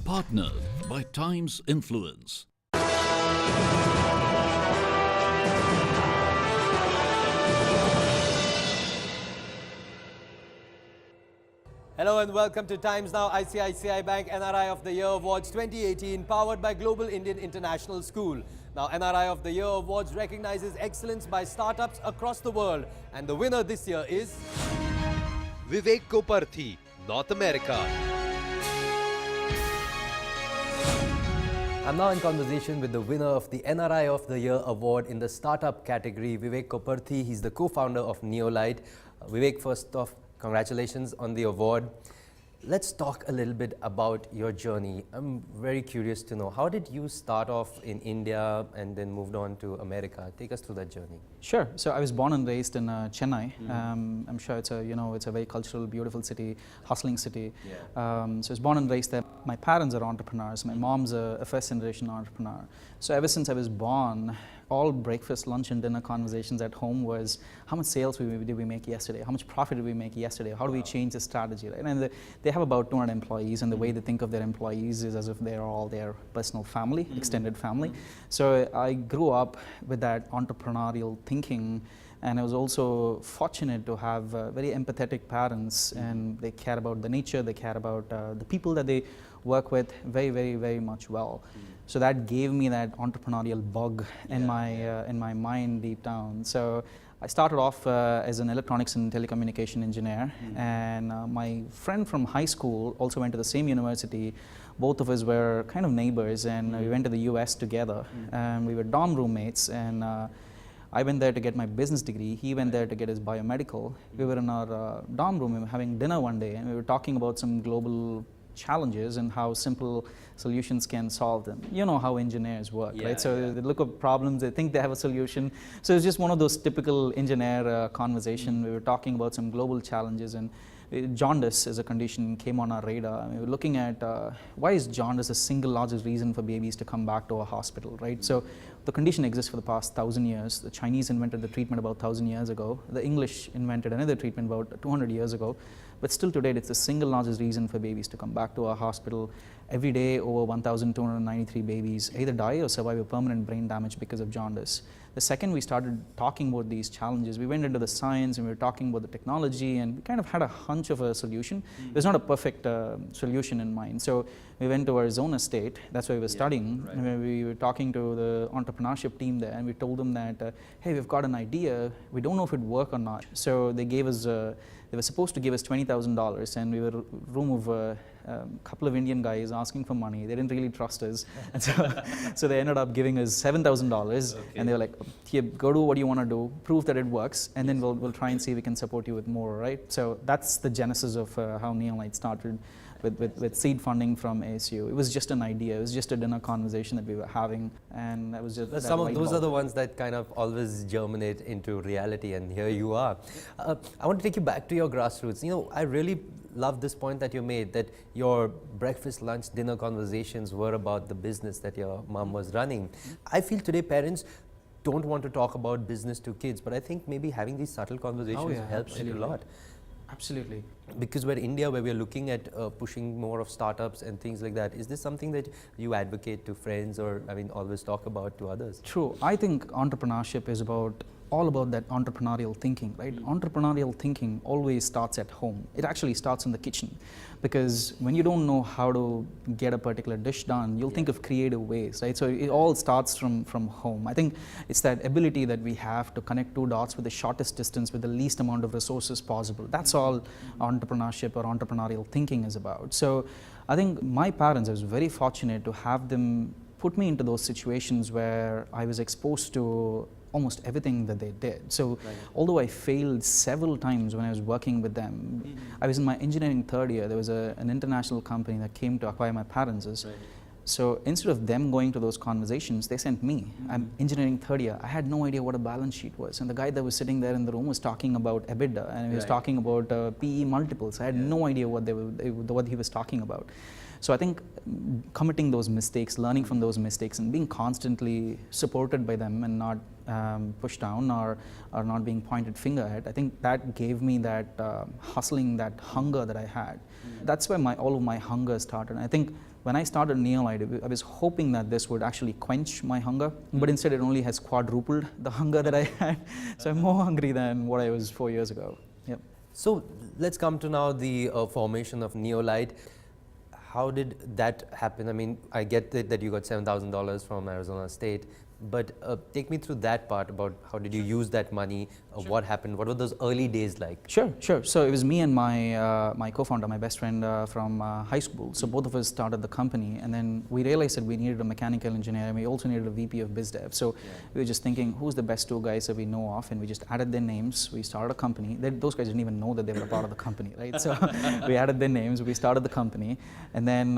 Partnered by Times Influence. Hello and welcome to Times Now ICICI Bank NRI of the Year Awards 2018, powered by Global Indian International School. Now, NRI of the Year Awards recognizes excellence by startups across the world, and the winner this year is Vivek Koparthi, North America. I'm now in conversation with the winner of the NRI of the Year Award in the Startup category, Vivek Koparthi. He's the co-founder of Neolite. Vivek, first off, congratulations on the award. Let's talk a little bit about your journey. I'm very curious to know, how did you start off in India and then moved on to America? Take us through that journey. Sure. So I was born and raised in Chennai. I'm sure it's a very cultural, beautiful city, hustling city. Yeah. So I was born and raised there. My parents are entrepreneurs. My mom's a first generation entrepreneur. So ever since I was born, all breakfast, lunch and dinner conversations at home was, how much sales did we make yesterday? How much profit did we make yesterday? How do we change the strategy? Right? And they have about 200 employees, and the way they think of their employees is as if they're all their personal family, extended family. So I grew up with that entrepreneurial thinking, and I was also fortunate to have very empathetic parents, and they care about the nature, they care about the people that they work with very, very, very much well. So that gave me that entrepreneurial bug in my mind deep down. So I started off as an electronics and telecommunication engineer, and my friend from high school also went to the same university. Both of us were kind of neighbors, and we went to the US together, and we were dorm roommates, and I went there to get my business degree. He went there to get his biomedical. We were in our dorm room, we were having dinner one day, and we were talking about some global challenges and how simple solutions can solve them. You know how engineers work, right? So they look at problems, they think they have a solution. So it's just one of those typical engineer conversation. We were talking about some global challenges, and jaundice as a condition came on our radar. I mean, we were looking at why is jaundice the single largest reason for babies to come back to a hospital, right? So the condition exists for the past 1,000 years. The Chinese invented the treatment about 1,000 years ago. The English invented another treatment about 200 years ago. But still today, it's the single largest reason for babies to come back to our hospital. Every day, over 1,293 babies either die or survive a permanent brain damage because of jaundice. The second we started talking about these challenges, we went into the science and we were talking about the technology, and we kind of had a hunch of a solution. It was not a perfect solution in mind. So we went to Arizona State, that's where we were studying. Right. And we were talking to the entrepreneurship team there, and we told them that, hey, we've got an idea, we don't know if it would work or not. So they gave us, they were supposed to give us $20,000, and we were a room of a couple of Indian guys asking for money. They didn't really trust us, and so they ended up giving us $7,000, and they were like, here, go do what you want to do, prove that it works, and then we'll try and see if we can support you with more, right? So that's the genesis of how Neolite started. With seed funding from ASU. It was just an idea, it was just a dinner conversation that we were having, and that was just some of those are the ones that kind of always germinate into reality, and here you are. I want to take you back to your grassroots. You know, I really love this point that you made, that your breakfast, lunch, dinner conversations were about the business that your mom was running. I feel today parents don't want to talk about business to kids, but I think maybe having these subtle conversations helps it a lot. Absolutely. Because we're India, where we're looking at pushing more of startups and things like that. Is this something that you advocate to friends, or always talk about to others? True. I think entrepreneurship is all about that entrepreneurial thinking, right? Entrepreneurial thinking always starts at home. It actually starts in the kitchen, because when you don't know how to get a particular dish done, you'll think of creative ways, right? So it all starts from home. I think it's that ability that we have to connect two dots with the shortest distance with the least amount of resources possible. That's all entrepreneurship or entrepreneurial thinking is about. So I think my parents, I was very fortunate to have them put me into those situations where I was exposed to almost everything that they did. So although I failed several times when I was working with them, I was in my engineering third year. There was an international company that came to acquire my parents'. So instead of them going to those conversations, they sent me. I'm engineering third year. I had no idea what a balance sheet was. And the guy that was sitting there in the room was talking about EBITDA, and he was talking about PE multiples. I had no idea what he was talking about. So I think committing those mistakes, learning from those mistakes, and being constantly supported by them and not pushed down or not being pointed finger at, I think that gave me that hustling, that hunger that I had. That's where all of my hunger started. And I think when I started Neolite, I was hoping that this would actually quench my hunger, but instead it only has quadrupled the hunger that I had. So I'm more hungry than what I was 4 years ago. Yep. So let's come to now the formation of Neolite. How did that happen? I mean, I get that you got $7,000 from Arizona State, but take me through that part about how did you use that money, what happened, what were those early days like? Sure. So it was me and my co-founder, my best friend from high school. So both of us started the company, and then we realized that we needed a mechanical engineer, and we also needed a VP of biz dev. So we were just thinking, who's the best two guys that we know of, and we just added their names. We started a company. Those guys didn't even know that they were a part of the company, right? So we added their names, we started the company, and then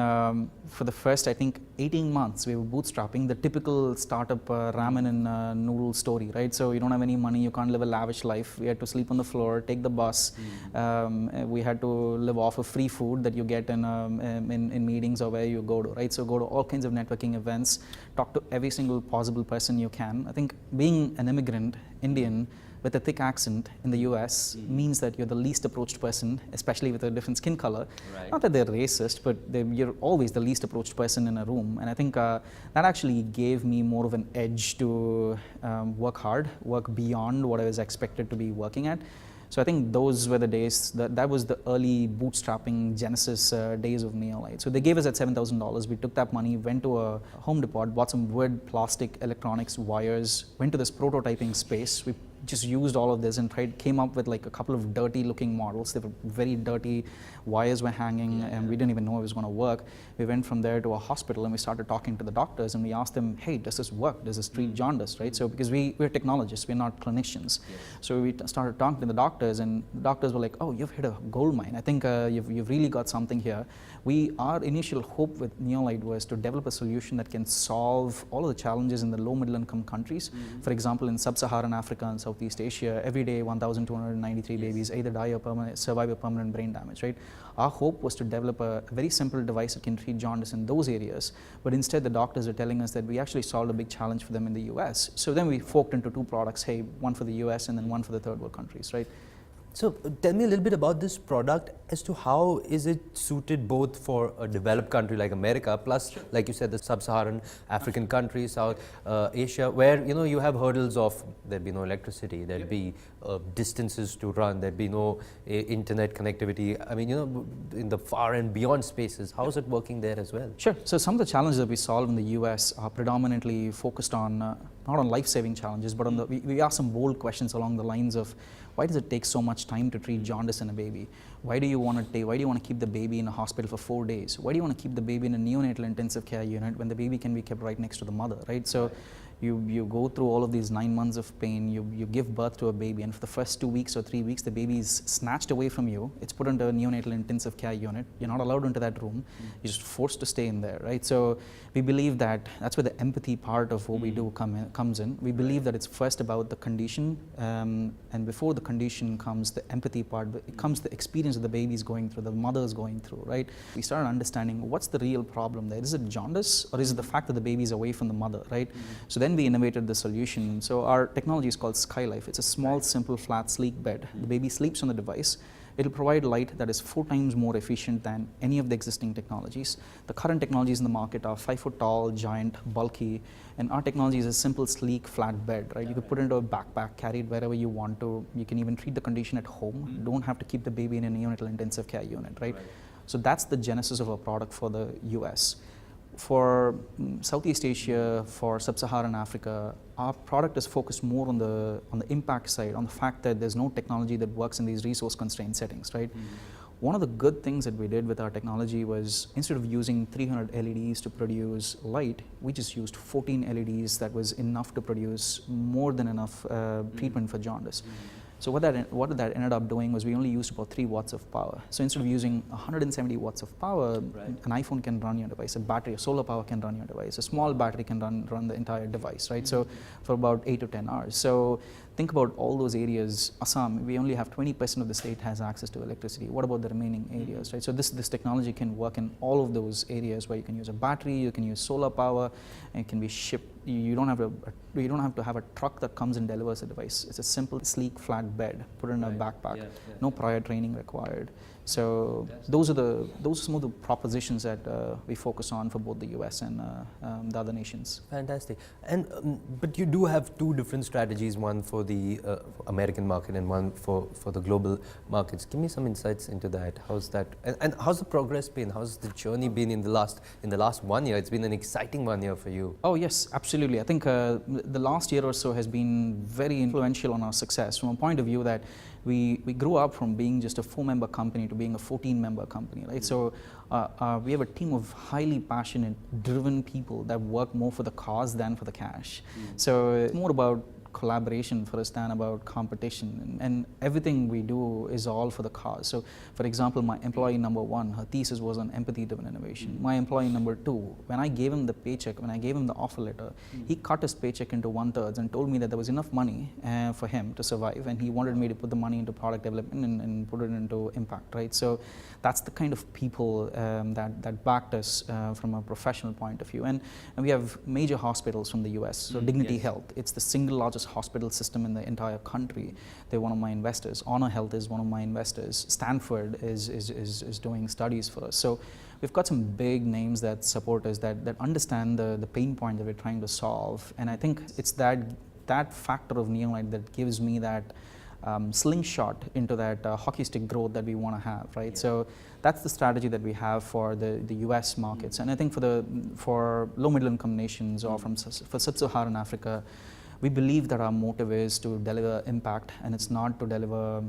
for the first, I think, 18 months, we were bootstrapping, the typical startup ramen and noodle story, right? So you don't have any money, you can't live a lavish life. We had to sleep on the floor, take the bus. We had to live off of free food that you get in meetings or where you go to, right? So go to all kinds of networking events, talk to every single possible person you can. I think being an immigrant Indian with a thick accent in the US means that you're the least approached person, especially with a different skin color. Not that they're racist, but you're always the least approached person in a room. And I think that actually gave me more of an edge to work hard, work beyond what I was expected to be working at. So I think those were the days, that was the early bootstrapping genesis days of Neolite. So they gave us that $7,000. We took that money, went to a Home Depot, bought some wood, plastic, electronics, wires, went to this prototyping space. We just used all of this and came up with like a couple of dirty looking models. They were very dirty, wires were hanging, and we didn't even know it was going to work. We went from there to a hospital and we started talking to the doctors, and we asked them, hey, does this work? Does this treat jaundice, right? So because we're technologists, we're not clinicians. So we started talking to the doctors, and the doctors were like, oh, you've hit a gold mine. I think you've really got something here. Our initial hope with Neolite was to develop a solution that can solve all of the challenges in the low middle income countries. For example, in sub-Saharan Africa and Southeast Asia, every day 1,293 babies either die or survive a permanent brain damage, right? Our hope was to develop a very simple device that can treat jaundice in those areas, but instead the doctors are telling us that we actually solved a big challenge for them in the US. So then we forked into two products, hey, one for the US and then one for the third world countries, right? So tell me a little bit about this product as to how is it suited both for a developed country like America, plus, like you said, the sub-Saharan African countries, South Asia, where you have hurdles of there'd be no electricity, there'd be distances to run, there'd be no internet connectivity. I mean, in the far and beyond spaces, how is it working there as well? Sure. So some of the challenges that we solve in the US are predominantly focused on not on life-saving challenges, but on we ask some bold questions along the lines of, why does it take so much time to treat jaundice in a baby? Why do you want to keep the baby in a hospital for 4 days? Why do you want to keep the baby in a neonatal intensive care unit when the baby can be kept right next to the mother, right? So you go through all of these 9 months of pain, you give birth to a baby, and for the first 2 weeks or 3 weeks, the baby is snatched away from you. It's put into a neonatal intensive care unit. You're not allowed into that room. You're just forced to stay in there, right? So we believe that that's where the empathy part of what we do comes in. We believe that it's first about the condition, and before the condition comes the empathy part, it comes the experience that the baby is going through, the mother is going through, right? We started understanding what's the real problem there. Is it jaundice, or is it the fact that the baby is away from the mother, right? So then we innovated the solution. So our technology is called SkyLife. It's a small, simple, flat, sleek bed. The baby sleeps on the device. It'll provide light that is 4 times more efficient than any of the existing technologies. The current technologies in the market are 5 foot tall, giant, bulky, and our technology is a simple, sleek, flat bed, right? You could put it into a backpack, carry it wherever you want to. You can even treat the condition at home. You don't have to keep the baby in a neonatal intensive care unit, right? So that's the genesis of our product for the US. For Southeast Asia, for Sub-Saharan Africa, our product is focused more on the impact side, on the fact that there's no technology that works in these resource-constrained settings, right? One of the good things that we did with our technology was instead of using 300 LEDs to produce light, we just used 14 LEDs that was enough to produce more than enough treatment for jaundice. So what that ended up doing was we only used about 3 watts of power. So instead of using 170 watts of power, an iPhone can run your device, a battery, a solar power can run your device, a small battery can run the entire device, right? So for about 8 to 10 hours. So think about all those areas. Assam, we only have 20% of the state has access to electricity. What about the remaining areas, right? So this technology can work in all of those areas where you can use a battery, you can use solar power, and it can be shipped. You don't have to have a truck that comes and delivers a device. It's a simple, sleek, flat bed, put it in a backpack. No prior training required. So those are some of the propositions that we focus on for both the US and the other nations. Fantastic. And but you do have 2 different strategies, one for the American market and one for the global markets. Give me some insights into that. How's that? And how's the progress been? How's the journey been in the last 1 year? It's been an exciting 1 year for you. Oh yes, absolutely. I think the last year or so has been very influential on our success from a point of view that we grew up from being just a 4-member company to being a 14-member company, right? So we have a team of highly passionate, driven people that work more for the cause than for the cash. So it's more about collaboration for us than about competition, and everything we do is all for the cause. So for example, my employee number 1, her thesis was on empathy-driven innovation. My employee number 2, when I gave him the paycheck, when I gave him the offer letter, he cut his paycheck into 1/3 and told me that there was enough money for him to survive, and he wanted me to put the money into product development and put it into impact, right? So that's the kind of people that backed us from a professional point of view. And we have major hospitals from the US, so Dignity Health, it's the single largest hospital system in the entire country. They're one of my investors. Honor Health is one of my investors. Stanford is doing studies for us. So we've got some big names that support us, that understand the pain point that we're trying to solve. And I think it's that factor of Neolite that gives me that slingshot into that hockey stick growth that we want to have, right? So that's the strategy that we have for the US markets. And I think for low middle income nations or for sub-Saharan Africa, we believe that our motive is to deliver impact, and it's not to deliver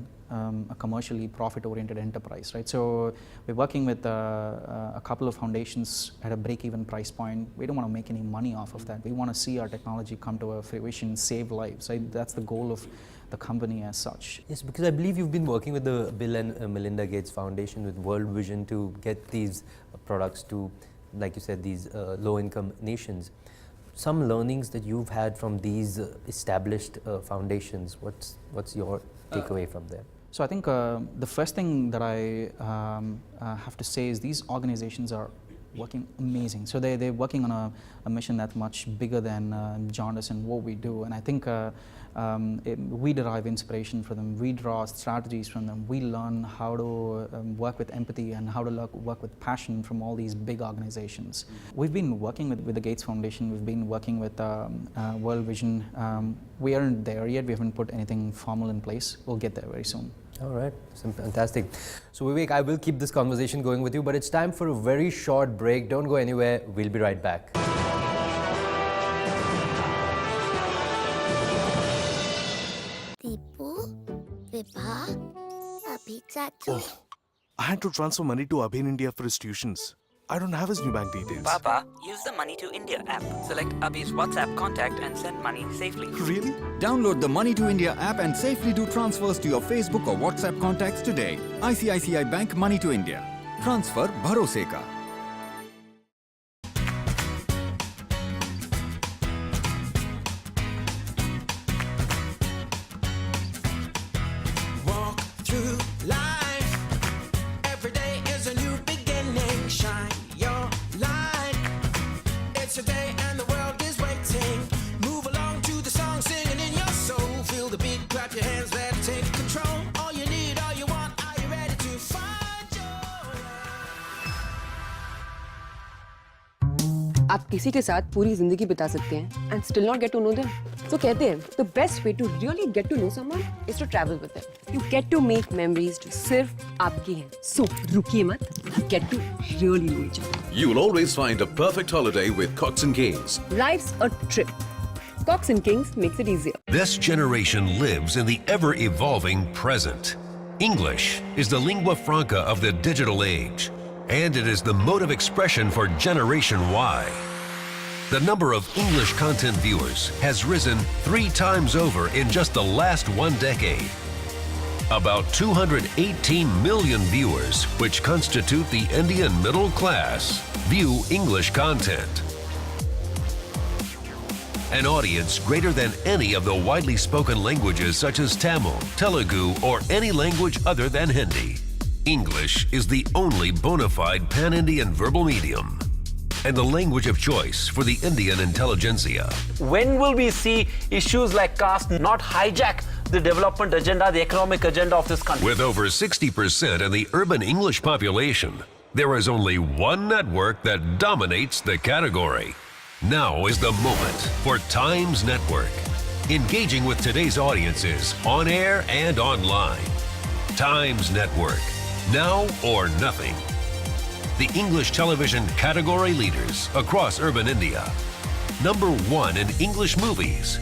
a commercially profit-oriented enterprise, right? So we're working with a couple of foundations at a break-even price point. We don't want to make any money off of that. We want to see our technology come to a fruition, save lives, right? That's the goal of the company as such. Yes, because I believe you've been working with the Bill and Melinda Gates Foundation with World Vision to get these products to, like you said, these low-income nations. Some learnings that you've had from these established foundations, what's your takeaway from there? So I think the first thing that I have to say is these organizations are working amazing. So they're working on a mission that's much bigger than jaundice and what we do. And I think we derive inspiration from them. We draw strategies from them. We learn how to work with empathy and how to work with passion from all these big organizations. We've been working with the Gates Foundation. We've been working with World Vision. We aren't there yet. We haven't put anything formal in place. We'll get there very soon. All right, fantastic. So Vivek, I will keep this conversation going with you, but it's time for a very short break. Don't go anywhere. We'll be right back. Deepu, Vibha, Abhi Chachu. I had to transfer money to Abhi in India for his tuitions. I don't have his new bank details. Papa, use the Money to India app. Select Abhi's WhatsApp contact and send money safely. Really? Download the Money to India app and safely do transfers to your Facebook or WhatsApp contacts today. ICICI Bank Money to India. Transfer bharose ka. Walk through life. Every day is a new beginning. Shine your light. It's a day and the world is waiting. Move along to the song, singing in your soul. Feel the beat, clap your hands, let's take control. All you need, all you want, are you ready to find your आप किसी के साथ पूरी जिंदगी बिता सकते हैं and still not get to know them. So कहते हैं the best way to really get to know someone is to travel with them. You get to make memories जो सिर्फ आपकी हैं. So रुकिए मत. Get to really know each other. You will always find a perfect holiday with Cox & Kings. Life's a trip. Cox & Kings makes it easier. This generation lives in the ever-evolving present. English is the lingua franca of the digital age, and it is the mode of expression for Generation Y. The number of English content viewers has risen 3 times over in just the last 1 decade. About 218 million viewers, which constitute the Indian middle class, view English content. An audience greater than any of the widely spoken languages such as Tamil, Telugu, or any language other than Hindi. English is the only bona fide pan-Indian verbal medium and the language of choice for the Indian intelligentsia. When will we see issues like caste not hijack the development agenda, the economic agenda of this country? With over 60% in the urban English population, there is only one network that dominates the category. Now is the moment for Times Network, engaging with today's audiences on air and online. Times Network, now or nothing. The English television category leaders across urban India. Number 1 in English movies.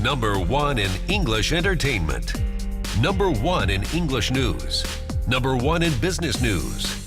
Number 1 in English entertainment. Number 1 in English news. Number 1 in business news.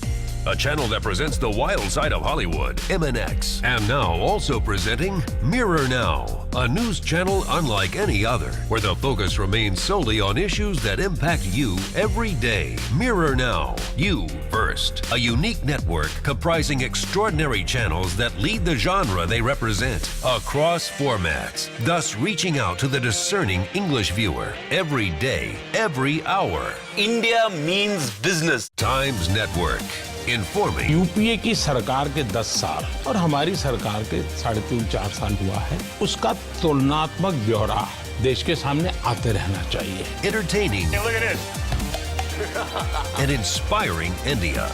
A channel that presents the wild side of Hollywood, MNX. And now also presenting Mirror Now, a news channel unlike any other, where the focus remains solely on issues that impact you every day. Mirror Now, you first. A unique network comprising extraordinary channels that lead the genre they represent across formats, thus reaching out to the discerning English viewer every day, every hour. India means business. Times Network. Informing. UPA की सरकार के 10 साल और हमारी सरकार के 3.5-4 साल हुआ है, उसका तुलनात्मक ब्यौरा देश के सामने आते रहना चाहिए. Entertaining. Hey, look at this. And inspiring India.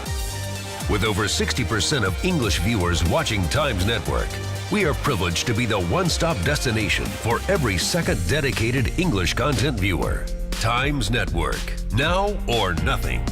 With over 60% of English viewers watching Times Network, we are privileged to be the one-stop destination for every second dedicated English content viewer. Times Network, now or nothing.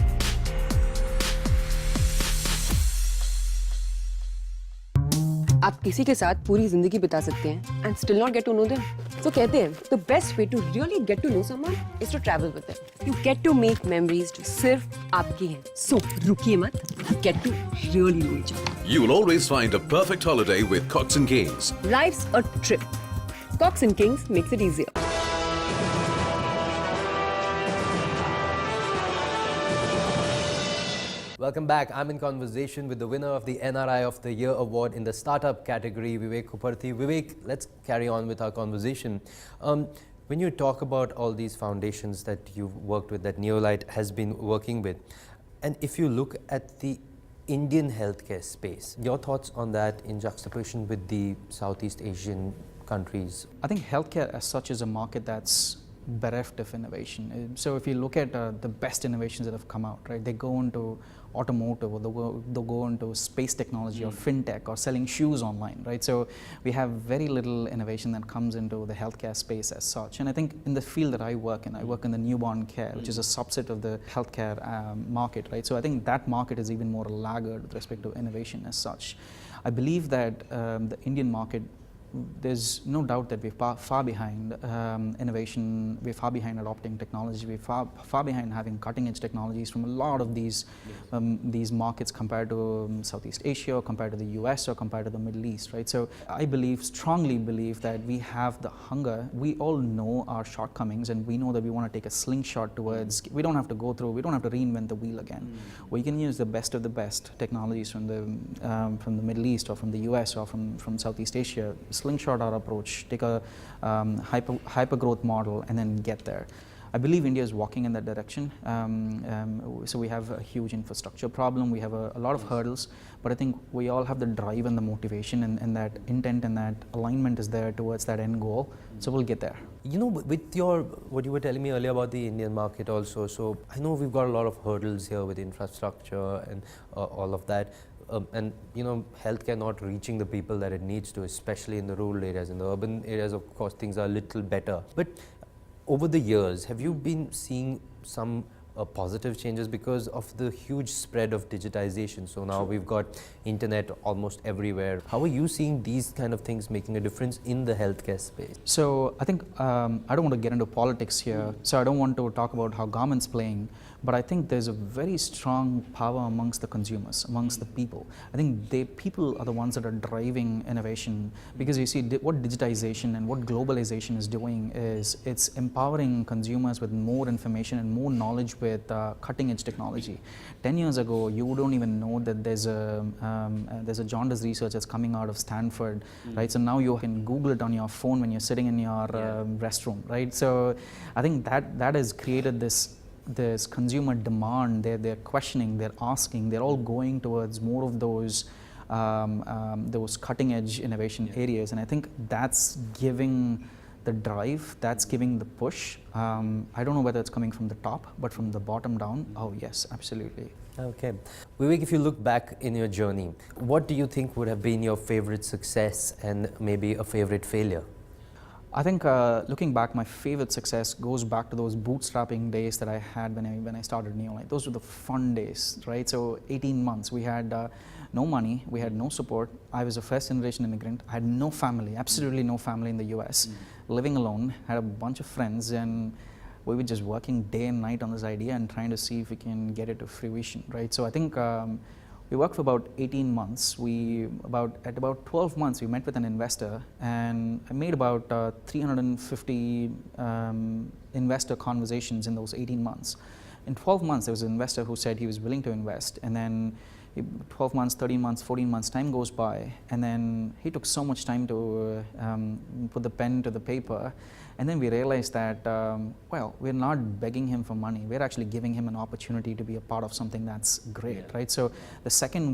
आप किसी के साथ पूरी जिंदगी बिता सकते हैं and still not get to know them. So कहते हैं the best way to really get to know someone is to travel with them. You get to make memories जो सिर्फ आपकी हैं. So रुकिए मत. Get to really know each other. You will always find a perfect holiday with Cox and Kings. Life's a trip. Cox and Kings makes it easier. Welcome back. I'm in conversation with the winner of the NRI of the Year award in the startup category, Vivek Kuparthi. Vivek, let's carry on with our conversation. When you talk about all these foundations that you've worked with, that Neolite has been working with, and if you look at the Indian healthcare space, your thoughts on that in juxtaposition with the Southeast Asian countries? I think healthcare as such is a market that's bereft of innovation. So if you look at the best innovations that have come out, right, they go into automotive, or they'll go into space technology or fintech or selling shoes online, right? So we have very little innovation that comes into the healthcare space as such. And I think in the field that I work in the newborn care, which is a subset of the healthcare market, right? So I think that market is even more laggard with respect to innovation as such. I believe that the Indian market, there's no doubt that we're far behind innovation, we're far behind adopting technology, we're far behind having cutting-edge technologies from a lot of these markets compared to Southeast Asia, or compared to the US, or compared to the Middle East, right? So I strongly believe that we have the hunger. We all know our shortcomings, and we know that we want to take a slingshot towards, we don't have to reinvent the wheel again. We can use the best of the best technologies from the Middle East, or from the US, or from Southeast Asia, slingshot our approach, take a hyper growth model, and then get there. I believe India is walking in that direction. So we have a huge infrastructure problem, we have a lot of hurdles, but I think we all have the drive and the motivation, and that intent and that alignment is there towards that end goal. So we'll get there. You know, with what you were telling me earlier about the Indian market also, so I know we've got a lot of hurdles here with infrastructure and all of that. And you know, healthcare not reaching the people that it needs to, especially in the rural areas. In the urban areas, of course, things are a little better. But over the years, have you been seeing some positive changes because of the huge spread of digitization? So now we've got internet almost everywhere. How are you seeing these kind of things making a difference in the healthcare space? So I think I don't want to get into politics here, so I don't want to talk about how government's playing, but I think there's a very strong power amongst the consumers, amongst the people. I think people are the ones that are driving innovation, because you see what digitization and what globalization is doing is it's empowering consumers with more information and more knowledge with cutting edge technology. 10 years ago, you don't even know that there's a jaundice research that's coming out of Stanford, right? So now you can Google it on your phone when you're sitting in your restroom, right? So I think that has created this consumer demand. They're questioning, they're asking, they're all going towards more of those cutting edge innovation areas, and I think that's giving the drive, that's giving the push. I don't know whether it's coming from the top, but from the bottom down, oh yes, absolutely. Okay. Vivek, if you look back in your journey, what do you think would have been your favorite success and maybe a favorite failure? I think looking back, my favorite success goes back to those bootstrapping days that I had when I started Neolite. Those were the fun days, right? So 18 months, we had no money, we had no support. I was a first generation immigrant. I had no family, absolutely no family in the US, living alone, had a bunch of friends, and we were just working day and night on this idea and trying to see if we can get it to fruition, right? So I think we worked for about 18 months. At about 12 months, we met with an investor, and I made about 350 investor conversations in those 18 months. In 12 months, there was an investor who said he was willing to invest, and then 12 months, 13 months, 14 months, time goes by, and then he took so much time to put the pen to the paper. And then we realized that, well, we're not begging him for money. We're actually giving him an opportunity to be a part of something that's great, right? So the second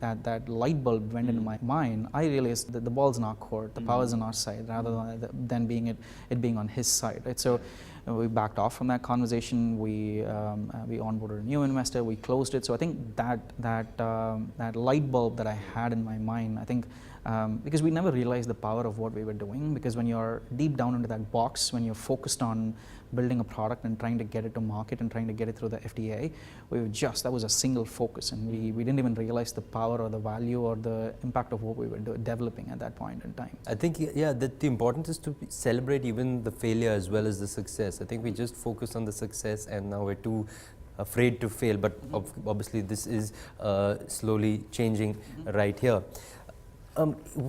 that light bulb went into my mind, I realized that the ball's in our court, the power's on our side, rather than it being on his side, right? So we backed off from that conversation. We onboarded a new investor. We closed it. So I think that light bulb that I had in my mind, I think. Because we never realized the power of what we were doing, because when you're deep down into that box, when you're focused on building a product and trying to get it to market and trying to get it through the FDA, that was a single focus, and we didn't even realize the power or the value or the impact of what we were developing at that point in time. I think, that the importance is to celebrate even the failure as well as the success. I think we just focus on the success, and now we're too afraid to fail, but obviously this is slowly changing right here.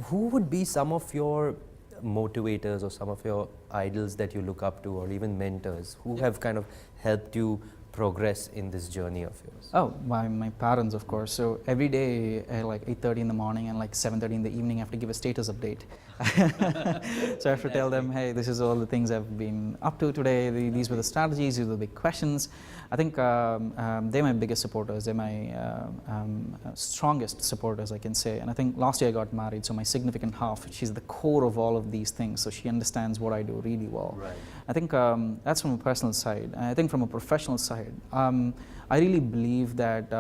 Who would be some of your motivators or some of your idols that you look up to, or even mentors who have kind of helped you progress in this journey of yours? Oh, my parents, of course. So every day at like 8:30 in the morning and like 7:30 in the evening, I have to give a status update. So I have to tell them, hey, this is all the things I've been up to today. These were the strategies, these were the big questions. I think they're my biggest supporters. They're my strongest supporters, I can say. And I think last year I got married, so my significant half, she's the core of all of these things. So she understands what I do really well. Right. I think that's from a personal side. I think from a professional side, I really believe that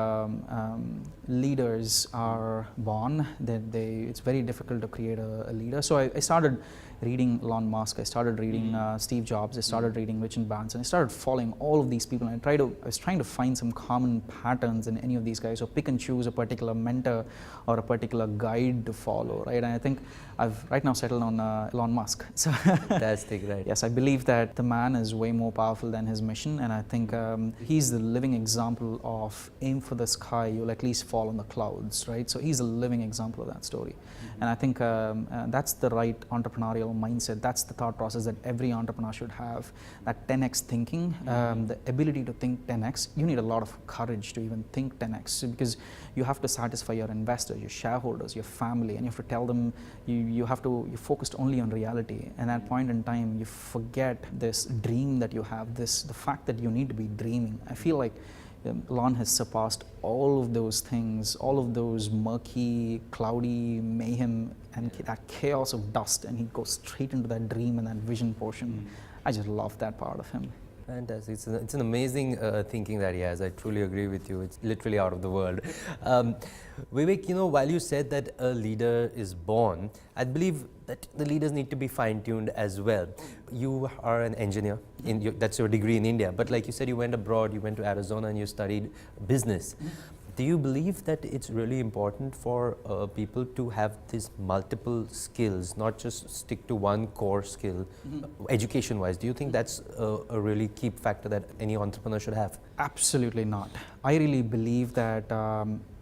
leaders are born, that it's very difficult to create a leader. So I started reading Elon Musk, I started reading Steve Jobs, I started reading Richard Branson, I started following all of these people, and I was trying to find some common patterns in any of these guys, or pick and choose a particular mentor or a particular guide to follow, right? And I think I've right now settled on Elon Musk. So fantastic, right? Yes, I believe that the man is way more powerful than his mission, and I think he's the living example of aim for the sky, you'll at least fall on the clouds, right? So he's a living example of that story. And I think that's the right entrepreneurial mindset. That's the thought process that every entrepreneur should have. That 10x thinking, the ability to think 10x. You need a lot of courage to even think 10x, because you have to satisfy your investors, your shareholders, your family, and you have to tell them you're focused only on reality. And at that point in time, you forget this dream that you have, the fact that you need to be dreaming. I feel like Elon has surpassed all of those things, all of those murky, cloudy mayhem and that chaos of dust, and he goes straight into that dream and that vision portion. I just love that part of him. Fantastic. It's an amazing thinking that he has. I truly agree with you. It's literally out of the world. Vivek, while you said that a leader is born, I believe that the leaders need to be fine-tuned as well. You are an engineer, that's your degree in India, but like you said, you went abroad, you went to Arizona and you studied business. Do you believe that it's really important for people to have these multiple skills, not just stick to one core skill, education-wise? Do you think that's a really key factor that any entrepreneur should have? Absolutely not. I really believe that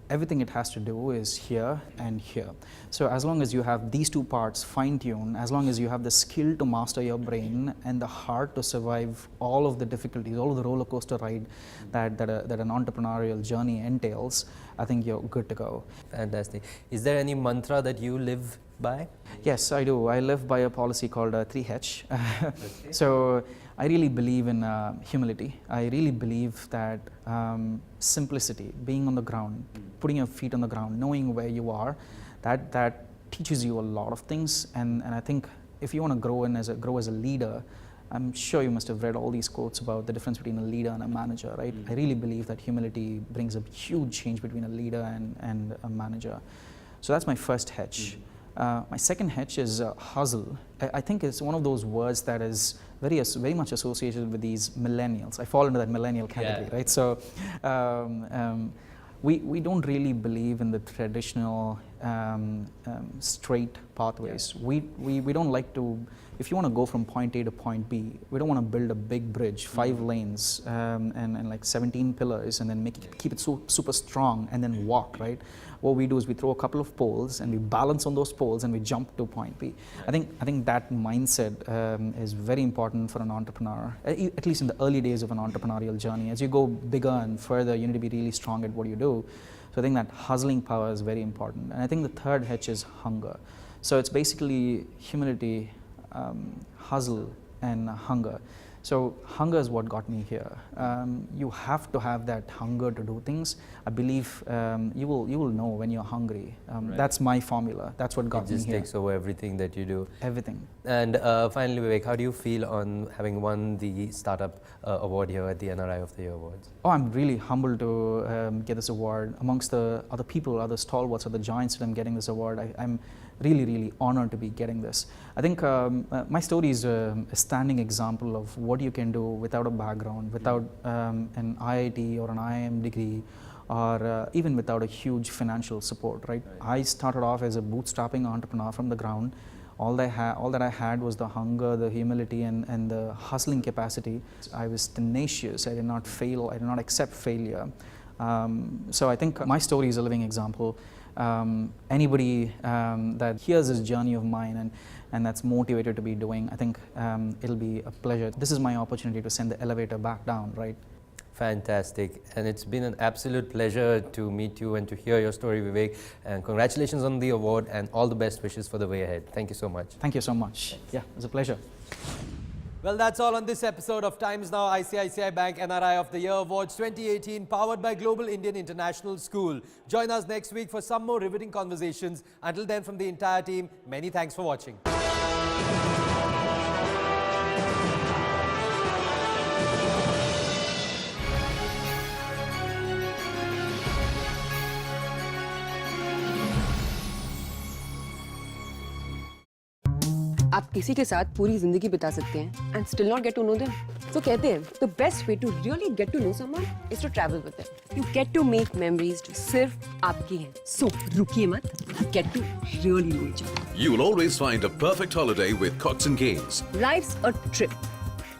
everything it has to do is here and here. So as long as you have these two parts fine-tuned, as long as you have the skill to master your brain and the heart to survive all of the difficulties, all of the roller coaster ride that an entrepreneurial journey entails, I think you're good to go. Fantastic. Is there any mantra that you live by? Yes, I do. I live by a policy called 3H. So I really believe in humility. I really believe that simplicity, being on the ground, putting your feet on the ground, knowing where you are, that teaches you a lot of things. And I think if you want to grow as a leader, I'm sure you must have read all these quotes about the difference between a leader and a manager, right? I really believe that humility brings a huge change between a leader and a manager. So that's my first H. My second H is hustle. I think it's one of those words that is very much associated with these millennials. I fall into that millennial category, right? So we don't really believe in the traditional straight pathways. We don't like to, if you want to go from point A to point B, we don't want to build a big bridge, 5 lanes and like 17 pillars and then keep it so super strong and then walk, right? What we do is we throw a couple of poles and we balance on those poles and we jump to point B. I think that mindset is very important for an entrepreneur, at least in the early days of an entrepreneurial journey. As you go bigger and further, you need to be really strong at what you do. So I think that hustling power is very important. And I think the third H is hunger. So it's basically humility, hustle, and hunger. So hunger is what got me here. You have to have that hunger to do things. I believe you will know when you're hungry. That's my formula. That's what got me here. It just takes over everything that you do. Everything. And finally, Vivek, how do you feel on having won the Startup Award here at the NRI of the Year Awards? Oh, I'm really humbled to get this award. Amongst the other people, other stalwarts, other giants that I'm getting this award, I'm really honored to be getting this. I think my story is a standing example of what you can do without a background, without an IIT or an IIM degree, or even without a huge financial support, right? I started off as a bootstrapping entrepreneur from the ground. All that I had was the hunger, the humility, and the hustling capacity. I was tenacious. I did not fail. I did not accept failure. So I think my story is a living example. Anybody that hears this journey of mine and that's motivated to be doing, I think it'll be a pleasure. This is my opportunity to send the elevator back down, right? Fantastic. And it's been an absolute pleasure to meet you and to hear your story, Vivek. And congratulations on the award and all the best wishes for the way ahead. Thank you so much. Thank you so much. Yeah, it was a pleasure. Well, that's all on this episode of Times Now ICICI Bank NRI of the Year Awards 2018, powered by Global Indian International School. Join us next week for some more riveting conversations. Until then, from the entire team, many thanks for watching. आप किसी के साथ पूरी जिंदगी बिता सकते हैं and still not get to know them. So कहते हैं the best way to really get to know someone is to travel with them. You get to make memories जो सिर्फ आपकी हैं. So रुकिए मत. Get to really know each other. You will always find a perfect holiday with Cox and Kings. Life's a trip.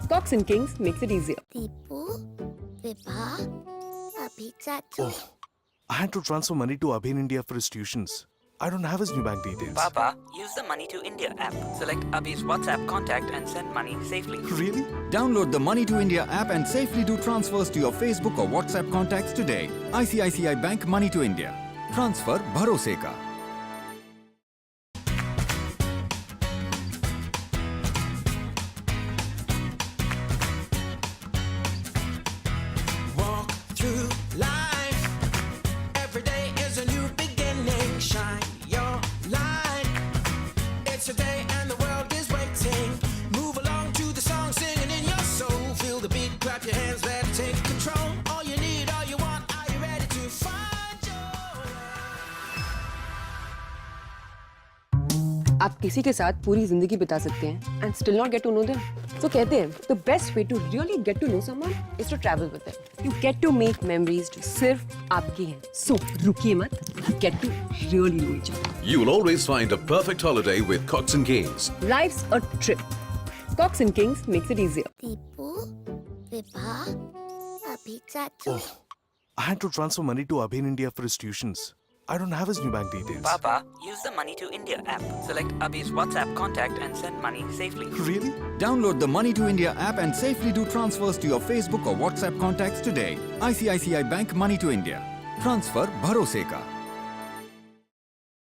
Cox and Kings makes it easier. Tipu, Vibha, Abhi Chachu. I had to transfer money to Abhi in India for his tuitions. I don't have his new bank details. Papa, use the Money to India app. Select Abhi's WhatsApp contact and send money safely. Really? Download the Money to India app and safely do transfers to your Facebook or WhatsApp contacts today. ICICI Bank Money to India. Transfer bharose ka. Walk through life. Every day is a new beginning. Shine your light. It's a day and the world is waiting. Move along to the song singing in your soul. Feel the beat, clap your hands, let it take control. All you need, all you want, are you ready to find your आप किसी के साथ पूरी जिंदगी बिता सकते हैं and still not get to know them. So कहते हैं the best way to really get to know someone is to travel with them. You get to make memories जो सिर्फ आपके हैं. So रुकिए मत. Get to really know each other. You will always find a perfect holiday with Cox and Kings. Life's a trip. Cox and Kings makes it easier. Deepu, Vibha, अभी चाचू. I had to transfer money to Abhin India for his tuitions. I don't have his new bank details. Papa, use the Money to India app. Select Abhi's WhatsApp contact and send money safely. Really? Download the Money to India app and safely do transfers to your Facebook or WhatsApp contacts today. ICICI Bank Money to India. Transfer bharose ka.